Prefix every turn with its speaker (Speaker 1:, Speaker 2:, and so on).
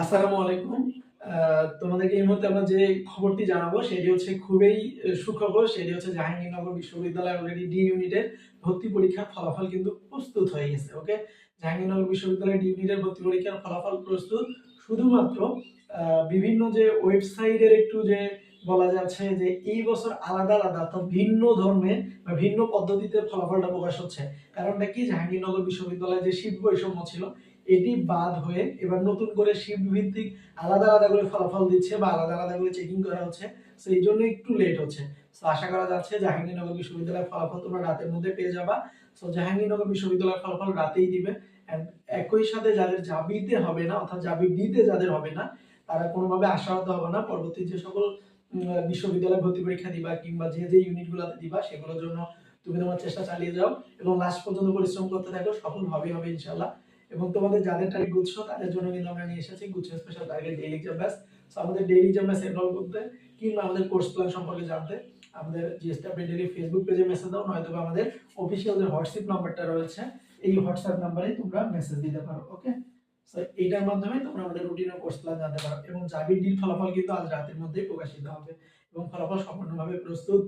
Speaker 1: আসসালামু আলাইকুম। তোমাদেরকে এই মুহূর্তে আমরা যে খবরটি জানাবো সেটি হচ্ছে খুবই সুখবর। সেটি হচ্ছে জাহাঙ্গীরনগর বিশ্ববিদ্যালয় অলরেডি ডি ইউনিটের ভর্তি পরীক্ষার ফলাফল কিন্তু প্রস্তুত হয়ে গেছে। ওকে, জাহাঙ্গীরনগর বিশ্ববিদ্যালয় ডি ইউনিটের ভর্তি পরীক্ষার ফলাফল প্রস্তুত। শুধুমাত্র বিভিন্ন যে ওয়েবসাইটের একটু যে বলা যাচ্ছে যে এই বছর আলাদা আলাদা অর্থাৎ ভিন্ন ধর্মে বা ভিন্ন পদ্ধতিতে ফলাফলটা প্রকাশ হচ্ছে। কারণটা কি, জাহাঙ্গীরনগর বিশ্ববিদ্যালয়ে যে শিফট বৈষম্য ছিল এটি বাদ হয়ে এবার নতুন করে শিফট ভিত্তিক আলাদা আলাদা করে ফলাফল দিচ্ছে বা আলাদা আলাদা করে চেকিং করা হচ্ছে। সো এই জন্য একটু লেট হচ্ছে। সো আশা করা যাচ্ছে জাহাঙ্গীরনগর বিশ্ববিদ্যালয়ের ফলাফল তোমরা রাতের মধ্যে পেয়ে যাবা। সো জাহাঙ্গীরনগর বিশ্ববিদ্যালয়ের ফলাফল রাতেই দিবে। এন্ড একই সাথে যাদের জাবিতে হবে না অর্থাৎ জাবি ডিতে যাদের হবে না তারা কোনোভাবে আশাহত হবে না। পরবর্তী যে সকল বিশ্ববিদ্যালয় ভর্তি পরীক্ষা দিবা কিংবা যে যে ইউনিটগুলোতে দিবা সেগুলোর জন্য তুমি তোমার চেষ্টা চালিয়ে যাও এবং লাস্ট পর্যন্ত পরিশ্রম করতে থাকো, সফল হবে ইনশাআল্লাহ। এবং তোমাদের যাদের টার্গেট গুচ্ছ তাদের জন্য কিন্তু আমরা নিয়ে এসেছি গুচ্ছ special target daily exam batch. So আমাদের ডেইলি এক্সাম ব্যাচ এনরোল করতে কিংবা আমাদের কোর্স প্ল্যান সম্পর্কে জানতে আমাদের জিএসটি আপডেট ডেইলি ফেসবুক পেজে মেসেজ দাও, নয়তো আমাদের অফিসিয়াল যে হোয়াটসঅ্যাপ নাম্বারটা রয়েছে এই হোয়াটসঅ্যাপ নাম্বারে তোমরা মেসেজ দিতে পারো। ওকে, সো এইটার মাধ্যমে তোমরা আমাদের রুটিন ও কোর্স প্ল্যান জানতে পারো। এবং জাবির ডির ফলাফল কিন্তু আজ রাতের মধ্যেই প্রকাশিত হবে এবং ফলাফল সম্পূর্ণভাবে প্রস্তুত।